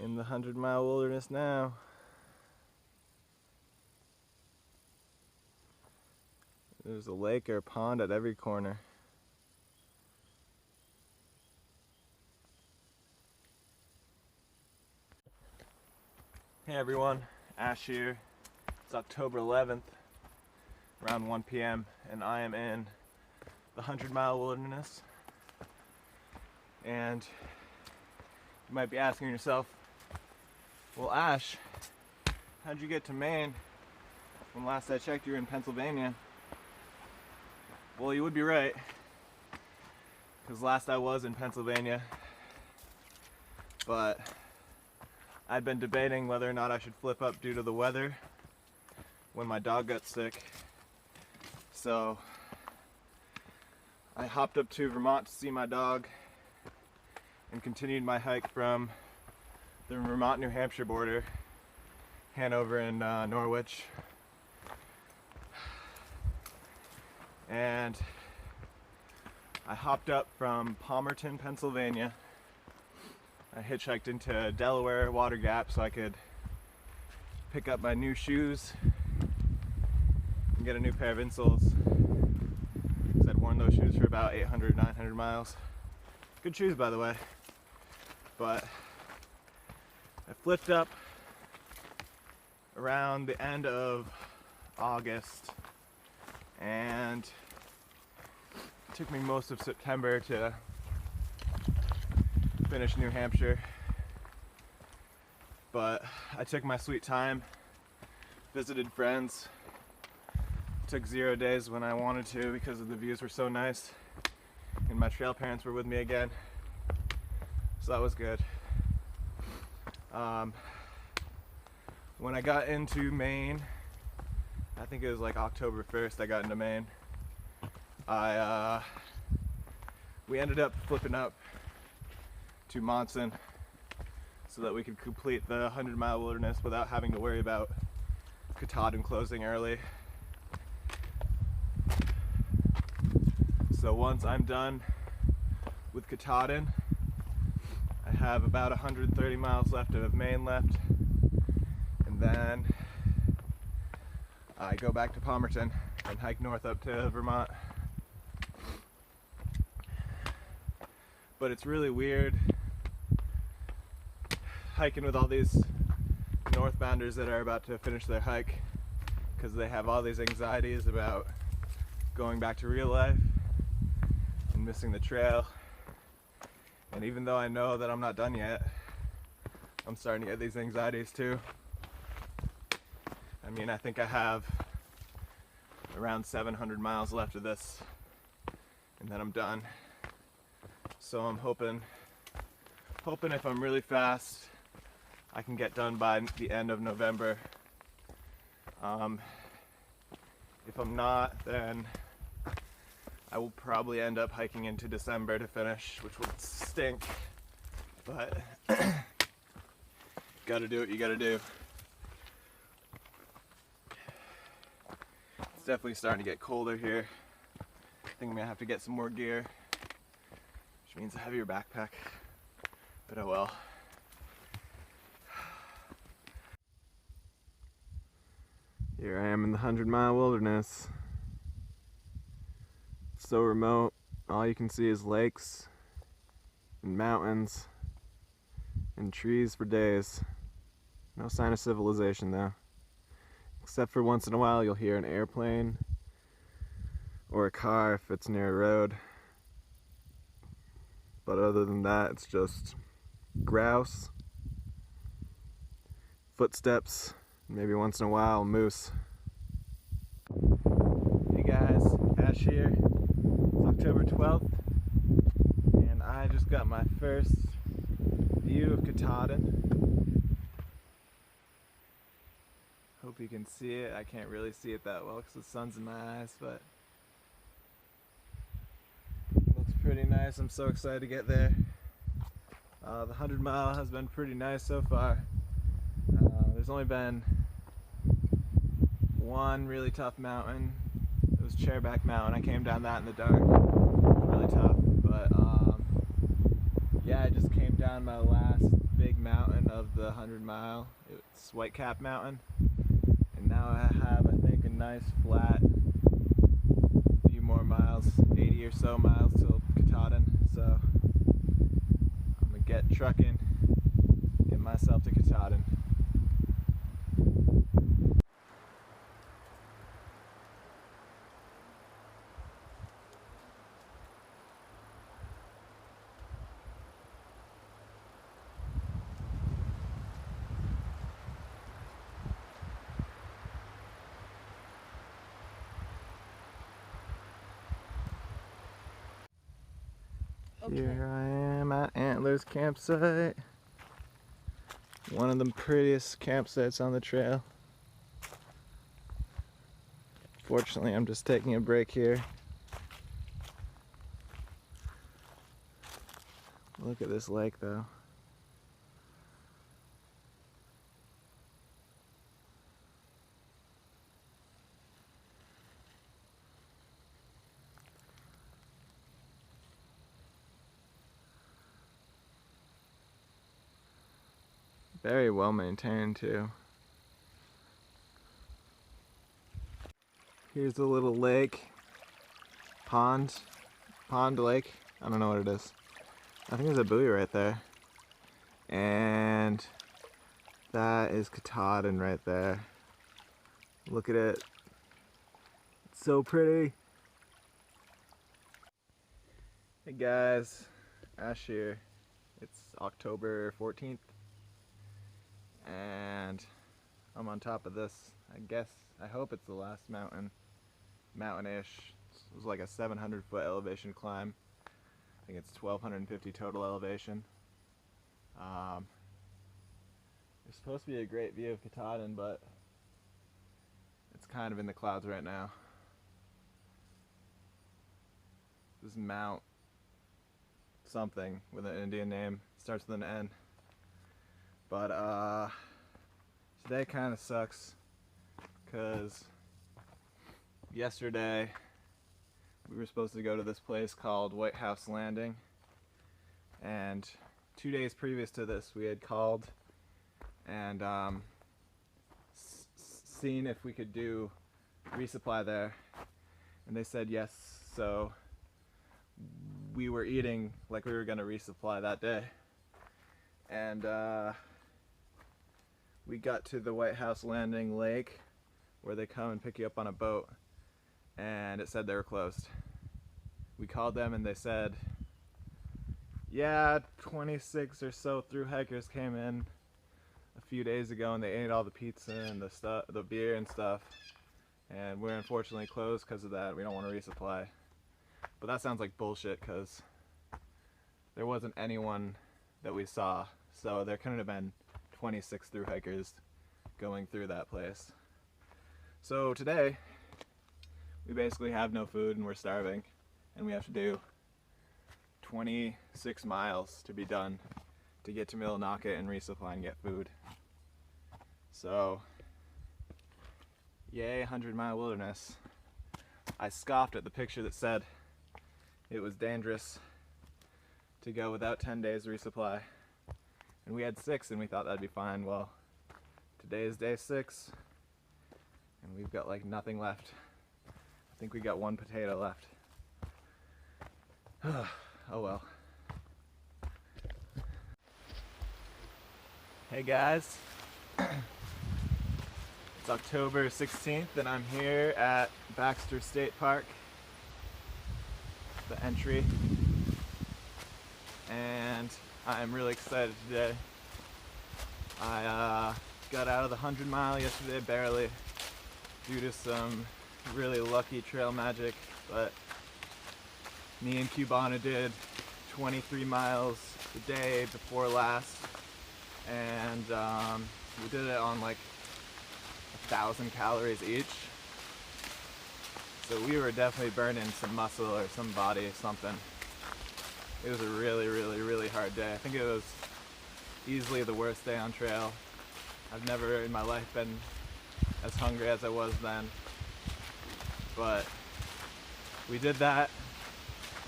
in the 100-mile wilderness now. There's a lake or a pond at every corner. Hey everyone, Ash here. It's October 11th, around 1 p.m. and I am in the 100-mile wilderness. And you might be asking yourself, well Ash, how'd you get to Maine when last I checked you were in Pennsylvania? Well, you would be right, because last I was in Pennsylvania, but I'd been debating whether or not I should flip up due to the weather when my dog got sick. So I hopped up to Vermont to see my dog and continued my hike from the Vermont-New Hampshire border, Hanover and Norwich. And I hopped up from Palmerton, Pennsylvania. I hitchhiked into Delaware Water Gap so I could pick up my new shoes and get a new pair of insoles. Because I'd worn those shoes for about 800, 900 miles. Good shoes, by the way. But I flipped up around the end of August, and it took me most of September to finish New Hampshire. But I took my sweet time, visited friends, took 0 days when I wanted to because the views were so nice, and my trail parents were with me again, so that was good. When I got into Maine, I think it was like October 1st I got into Maine, we ended up flipping up to Monson so that we could complete the 100-mile wilderness without having to worry about Katahdin closing early. So once I'm done with Katahdin, I have about 130 miles left of Maine left, and then I go back to Palmerton and hike north up to Vermont. But it's really weird hiking with all these northbounders that are about to finish their hike, because they have all these anxieties about going back to real life and missing the trail. And even though I know that I'm not done yet, I'm starting to get these anxieties too. I mean, I think I have around 700 miles left of this, and then I'm done. So I'm hoping if I'm really fast, I can get done by the end of November. If I'm not, then I will probably end up hiking into December to finish, which would stink, but gotta do what you gotta do. It's definitely starting to get colder here. I think I'm gonna have to get some more gear, which means a heavier backpack, but oh well. Here I am in the 100-mile wilderness. It's so remote, all you can see is lakes and mountains and trees for days. No sign of civilization though. Except for once in a while you'll hear an airplane or a car if it's near a road. But other than that, it's just grouse, footsteps, maybe once in a while a moose. Hey guys, Ash here. It's October 12th, and I just got my first view of Katahdin. Hope you can see it. I can't really see it that well because the sun's in my eyes, but it looks pretty nice. I'm so excited to get there. The 100-mile has been pretty nice so far. There's only been one really tough mountain. It was Chairback Mountain. I came down that in the dark. It was really tough, but yeah, I just came down my last big big mountain of the 100-mile. It's White Cap Mountain. And now I have, I think, a nice flat few more miles, 80 or so miles till Katahdin. So I'm gonna get trucking, get myself to Katahdin. Okay. Here I am at Antlers campsite. One of the prettiest campsites on the trail. Fortunately, I'm just taking a break here. Look at this lake though. Very well maintained too. Here's a little lake, pond lake. I don't know what it is. I think there's a buoy right there. And that is Katahdin right there. Look at it. It's so pretty. Hey guys, Ash here. It's October 14th. And I'm on top of this. I hope it's the last mountain-ish. It was like a 700-foot elevation climb. I think it's 1,250 total elevation. There's supposed to be a great view of Katahdin, but it's kind of in the clouds right now. This is Mount something with an Indian name, starts with an N. But today kind of sucks because yesterday we were supposed to go to this place called White House Landing, and 2 days previous to this we had called and seen if we could do resupply there, and they said yes, so we were eating like we were going to resupply that day. And we got to the White House Landing lake where they come and pick you up on a boat, and it said they were closed. We called them and they said, yeah, 26 or so through hikers came in a few days ago and they ate all the pizza and the beer and stuff, and we're unfortunately closed because of that. We don't want to resupply. But that sounds like bullshit because there wasn't anyone that we saw, so there couldn't have been 26 through hikers going through that place. So today we basically have no food and we're starving, and we have to do 26 miles to be done to get to Millinocket and resupply and get food. So yay, 100-mile wilderness. I scoffed at the picture that said it was dangerous to go without 10 days resupply, and we had 6 and we thought that'd be fine. Well, today is day 6 and we've got like nothing left. I think we got 1 potato left. Oh well. Hey guys, it's October 16th and I'm here at Baxter State Park, the entry, and I'm really excited today. I got out of the 100-mile yesterday barely due to some really lucky trail magic, but me and Cubana did 23 miles the day before last, and we did it on like 1,000 calories each. So we were definitely burning some muscle or some body, something. It was a really, really, really hard day. I think it was easily the worst day on trail. I've never in my life been as hungry as I was then. But we did that,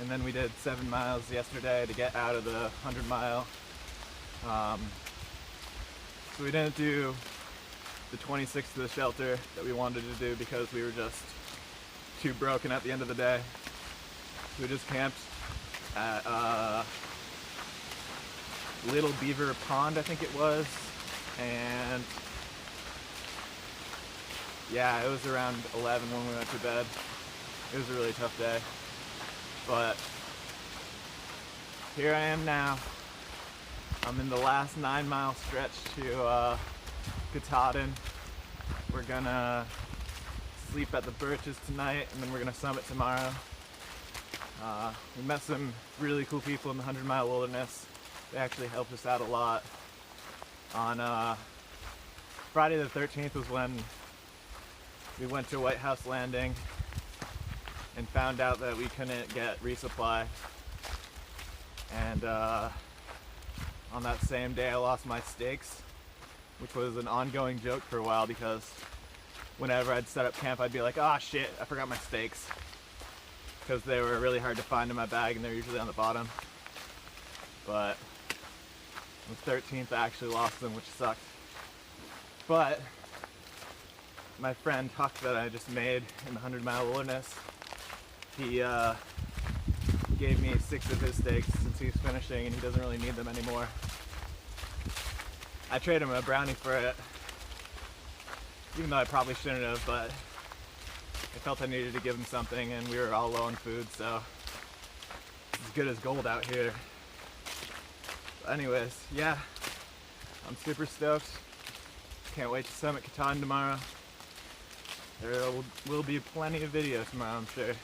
and then we did 7 miles yesterday to get out of the 100-mile. So we didn't do the 26 to the shelter that we wanted to do because we were just too broken at the end of the day. So we just camped at Little Beaver Pond, I think it was, and yeah, it was around 11 when we went to bed. It was a really tough day, but here I am now. I'm in the last 9-mile stretch to Katahdin. We're gonna sleep at the Birches tonight, and then we're gonna summit tomorrow. We met some really cool people in the 100-mile wilderness. They actually helped us out a lot. On Friday the 13th was when we went to White House Landing and found out that we couldn't get resupply. And on that same day I lost my stakes, which was an ongoing joke for a while because whenever I'd set up camp I'd be like, oh shit, I forgot my stakes. Because they were really hard to find in my bag and they're usually on the bottom. But on the 13th I actually lost them, which sucked. But my friend Huck that I just made in the 100-mile wilderness, he gave me 6 of his steaks since he's finishing and he doesn't really need them anymore. I traded him a brownie for it, even though I probably shouldn't have, but I felt I needed to give him something and we were all low on food, so it's as good as gold out here. But anyways, yeah, I'm super stoked. Can't wait to summit Katahdin tomorrow. There will be plenty of videos tomorrow, I'm sure.